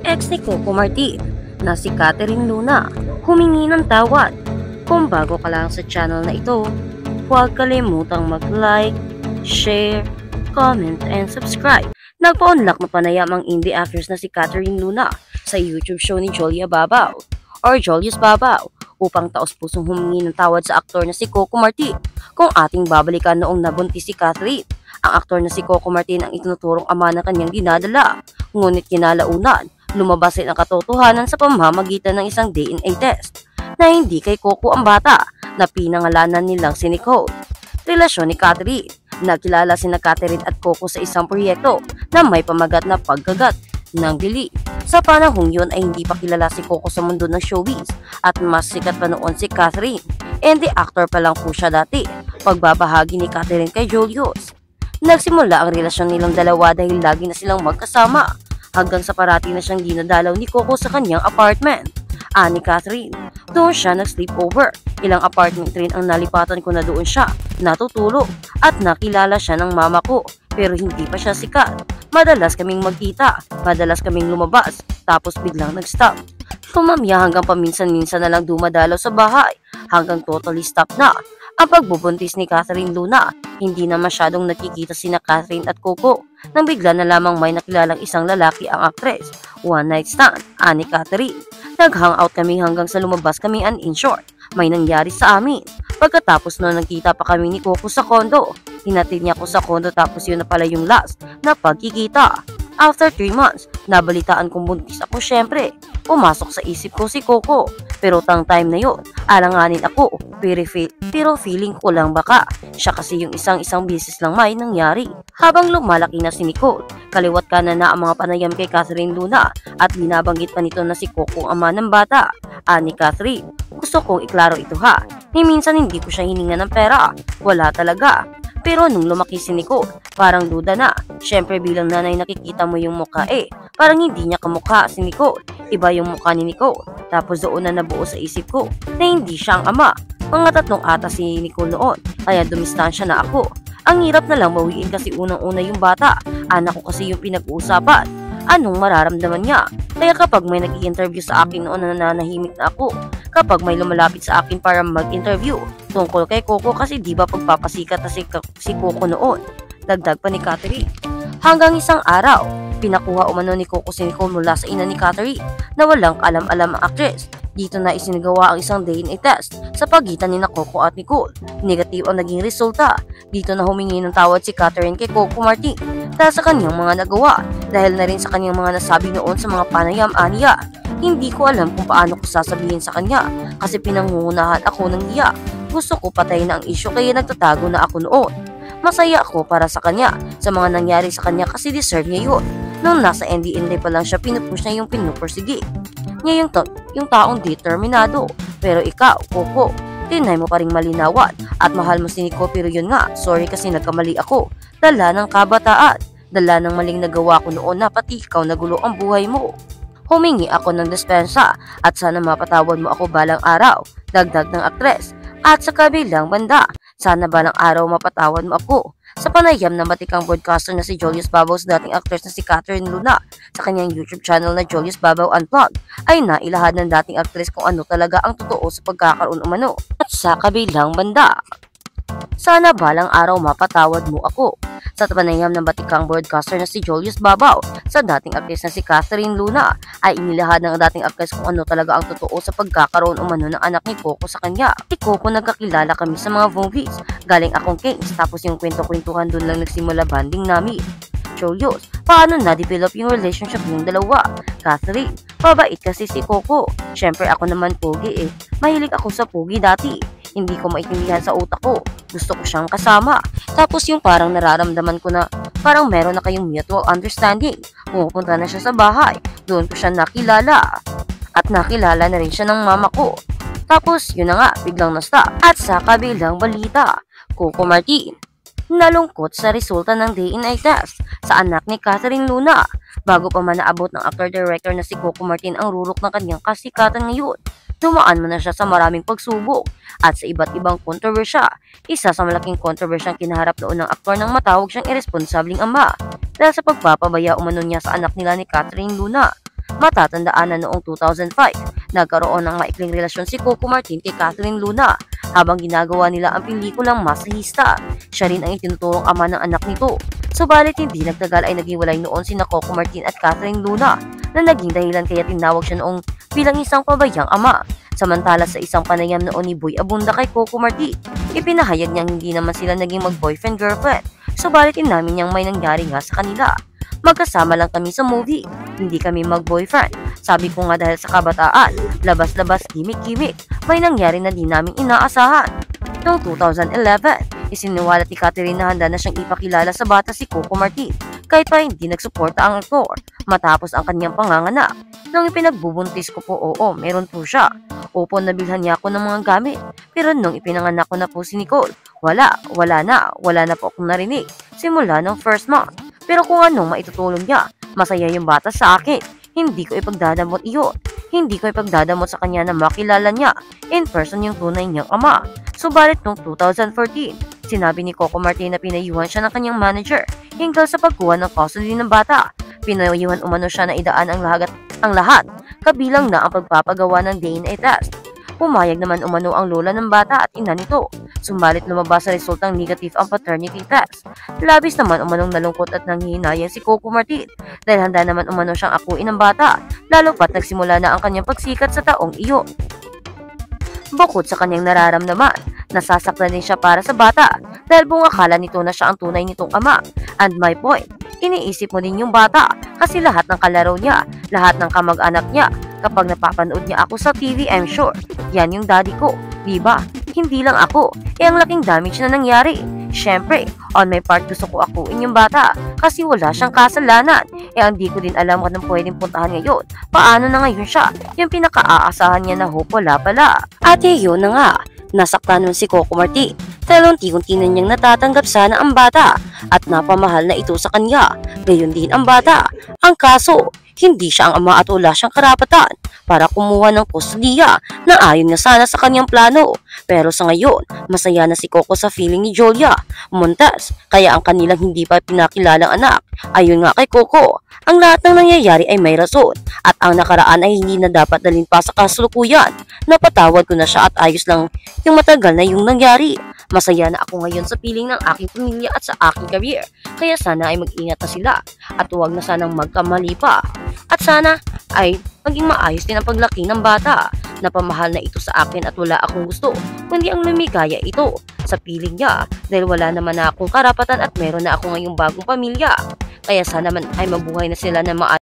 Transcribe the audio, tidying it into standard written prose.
ex ni Coco Martin na si Catherine Luna humingi ng tawad. Kung bago ka lang sa channel na ito, huwag kalimutang mag-like, share, comment, and subscribe. Nagpa-unlock na panayam ang indie actress na si Catherine Luna sa YouTube show ni Julia Babaw or Julius Babaw upang taos-pusong humingi ng tawad sa aktor na si Coco Martin. Kung ating babalikan noong nabuntis si Catherine, ang aktor na si Coco Martin ang itinuturong ama na kanyang dinadala. Ngunit kinalaunan, lumabas ang katotohanan sa pamamagitan ng isang DNA test na hindi kay Coco ang bata na pinangalanan nilang si Nicole. Relasyon ni Catherine. Nagkilala sina Catherine at Coco sa isang proyekto na may pamagat na pagkagat ng dili. Sa panahong yun ay hindi pa kilala si Coco sa mundo ng showbiz at mas sikat pa noon si Catherine. And the actor pa lang po siya dati, pagbabahagi ni Catherine kay Julius. Nagsimula ang relasyon nilang dalawa dahil lagi na silang magkasama hanggang sa parati na siyang dinadalaw ni Coco sa kanyang apartment. Ani Catherine, doon siya nag-sleepover. Ilang apartment rin ang nalipatan ko na doon siya natutulog at nakilala siya ng mama ko pero hindi pa siya sikat. Madalas kaming magkita, madalas kaming lumabas tapos biglang nag-stop. Lumamya hanggang paminsan-minsan na lang dumadalaw sa bahay hanggang totally stop na. Ang pagbubuntis ni Catherine Luna, hindi na masyadong nakikita sina Catherine at Coco nang bigla na lamang may nakilalang isang lalaki ang actress. One night stand, ani Catherine. Nag-hangout kami hanggang sa lumabas kami and in short, may nangyari sa amin. Pagkatapos noon nagkita pa kami ni Coco sa kondo. Hinatid niya ako sa kondo tapos yun na pala yung last na pagkikita. After 3 months, nabalitaan kong buntis ako syempre. Pumasok sa isip ko si Coco. Pero tang time na yun, alanganin ako. Pero feeling ko lang baka siya kasi yung isang beses lang may nangyari. Habang lumalaki na si Nicole, kaliwat kanan na ang mga panayam kay Catherine Luna at binabanggit pa nito na si Coco ang ama ng bata. Ani Catherine, gusto kong iklaro ito ha. Ni minsan hindi ko siya hininga ng pera. Wala talaga. Pero nung lumaki si Nicole, parang duda na. Siyempre bilang nanay nakikita mo yung mukha parang hindi niya kamukha si Nicole. Iba yung mukha ni Nicole. Tapos doon na nabuo sa isip ko na hindi siya ang ama. Mga 3 ata si Nicole noon, kaya dumistansya na ako. Ang hirap na lang bawiin kasi unang-una yung bata. Anak ko kasi yung pinag-uusapan. Anong mararamdaman niya? Kaya kapag may nag-i-interview sa akin noon na nananahimik na ako. Kapag may lumalapit sa akin para mag-interview tungkol kay Coco kasi di ba pagpapasikat na si Coco noon. Dagdag pa ni Catherine. Hanggang isang araw, pinakuha umano ni Coco si Nicole mula sa ina ni Catherine na walang alam-alam ang actress. Dito na isinagawa ang isang DNA test sa pagitan ni Coco at Nicole. Negative ang naging resulta. Dito na humingi ng tawad si Catherine kay Coco Martin dahil sa kanyang mga nagawa, dahil na rin sa kanyang mga nasabi noon sa mga panayam aniya. Hindi ko alam kung paano ko sasabihin sa kanya kasi pinangungunahan ako ng hiya. Gusto ko patayin na ang issue kaya nagtatago na ako noon. Masaya ako para sa kanya sa mga nangyari sa kanya kasi deserve niya yun. Nung nasa NDND pa lang siya, pinupush niya yung pinupursige niya yung taong determinado. Pero ikaw, Coco, tinay mo pa ring malinawan at mahal mo si Nico pero yun nga, sorry kasi nagkamali ako. Dala ng kabataan, dala ng maling nagawa ko noon na pati ikaw nagulo ang buhay mo. Humingi ako ng dispensa at sana mapatawad mo ako balang araw, dagdag ng aktres. At sa kabilang banda, sana balang araw mapatawad mo ako. Sa panayam na batikang broadcaster na si Julius Babaw sa dating actress na si Catherine Luna sa kanyang YouTube channel na Julius Babaw Unplugged ay nailahad ng dating actress kung ano talaga ang totoo sa pagkakaroon umano. At sa kabilang banda, sana balang araw mapatawad mo ako. Sa panayam ng batikang broadcaster na si Julius Babaw sa dating actress na si Catherine Luna ay inilahad ng dating actress kung ano talaga ang totoo sa pagkakaroon umano ng anak ni Coco sa kanya. Si Coco nagkakilala kami sa mga movies. Galing akong Kings tapos yung kwento-kwentuhan doon lang nagsimula banding namin. Julius, paano na-develop yung relationship ng dalawa? Catherine, mabait kasi si Coco. Syempre ako naman pogi Mahilig ako sa pogi dati. Hindi ko maintindihan sa utak ko. Gusto ko siyang kasama. Tapos yung parang nararamdaman ko na parang meron na kayong mutual understanding. Pumupunta na siya sa bahay. Doon ko siya nakilala. At nakilala na rin siya ng mama ko. Tapos yun na nga, biglang na-stop. At sa kabilang balita, Coco Martin nalungkot sa resulta ng DNA test sa anak ni Catherine Luna. Bago pa man naabot ng actor-director na si Coco Martin ang rurok ng kanyang kasikatan ngayon, dumaan mo na siya sa maraming pagsubok at sa iba't ibang kontrobersya. Isa sa malaking kontrobersyang kinaharap noon ng aktor nang matawag siyang irresponsabling ama dahil sa pagpapabaya umano niya sa anak nila ni Catherine Luna. Matatandaan na noong 2005, nagkaroon ng maikling relasyon si Coco Martin kay Catherine Luna habang ginagawa nila ang pelikulang Masahista. Siya rin ang itinuturong ama ng anak nito. Subalit hindi nagtagal ay naghiwalay noon sina Coco Martin at Catherine Luna na naging dahilan kaya tinawag siya noong bilang isang pabayang ama. Samantala sa isang panayam noon ni Boy Abunda kay Coco Martin, ipinahayag niyang hindi naman sila naging mag-boyfriend-girlfriend. Subalit inamin niyang may nangyari nga sa kanila. Magkasama lang kami sa movie, hindi kami mag-boyfriend. Sabi ko nga dahil sa kabataan, labas-labas, gimmick-gimmick, may nangyari na di namin inaasahan. Noong 2011, isiniwalat ni Catherine na handa na siyang ipakilala sa bata si Coco Martin kahit pa hindi nagsuporta ang aktor matapos ang kanyang panganganak. Nung ipinagbubuntis ko po, oo, meron po siya. Opo, nabilhan niya ako ng mga gamit. Pero nung ipinanganak ko na po si Nicole, wala na po akong narinig simula ng first month. Pero kung anong maitutulong niya, masaya yung bata sa akin. Hindi ko ipagdadamot iyon. Hindi ko ipagdadamot sa kanya na makilala niya in person yung tunay niyang ama. Subalit noong 2014, sinabi ni Coco Martin na pinayuhan siya ng kanyang manager hinggil sa pagkuha ng custody ng bata. Pinayuhan umano siya na idaan ang lahat, kabilang na ang pagpapagawa ng DNA test. Pumayag naman umano ang lola ng bata at ina nito. Subalit lumabas sa resultang negative ang paternity test. Labis naman umanong nalungkot at nanghihinayang si Coco Martin dahil handa naman umano siyang akuin ng bata, lalo pat nagsimula na ang kanyang pagsikat sa taong iyon. Bukod sa kanyang nararamdaman, nasasaktan din siya para sa bata dahil buong akala nito na siya ang tunay nitong ama. And my point, iniisip mo din yung bata kasi lahat ng kalaro niya, lahat ng kamag-anak niya, kapag napapanood niya ako sa TV, I'm sure, yan yung daddy ko, diba? Hindi lang ako, ang laking damage na nangyari. Siyempre, on my part gusto ko akuin yung bata kasi wala siyang kasalanan. Hindi ko din alam kung anong pwedeng puntahan ngayon. Paano na ngayon siya? Yung pinaka-aasahan niya na hope wala pala. At yun na nga, nasaktan nun si Coco Martin dahil unti-unti na niyang natatanggap sana ang bata at napamahal na ito sa kanya. Gayon din ang bata. Ang kaso, hindi siya ang ama at wala siyang karapatan para kumuha ng kustudiya na ayon nga sana sa kanyang plano. Pero sa ngayon, masaya na si Coco sa feeling ni Julia Montes kaya ang kanilang hindi pa pinakilalang anak. Ayon nga kay Coco, ang lahat ng nangyayari ay may rason at ang nakaraan ay hindi na dapat dalhin pa sa kasalukuyan. Napatawad ko na siya at ayos lang yung matagal na yung nangyari. Masaya na ako ngayon sa piling ng aking pamilya at sa aking career. Kaya sana ay mag-ingat na sila at huwag na sanang magkamali pa. At sana ay maging maayos din ang paglaki ng bata. Napamahal na ito sa akin at wala akong gusto, kundi ang lumigaya ito sa piling niya dahil wala naman na akong karapatan at meron na ako ngayong bagong pamilya. Kaya sana man ay mabuhay na sila na maayos.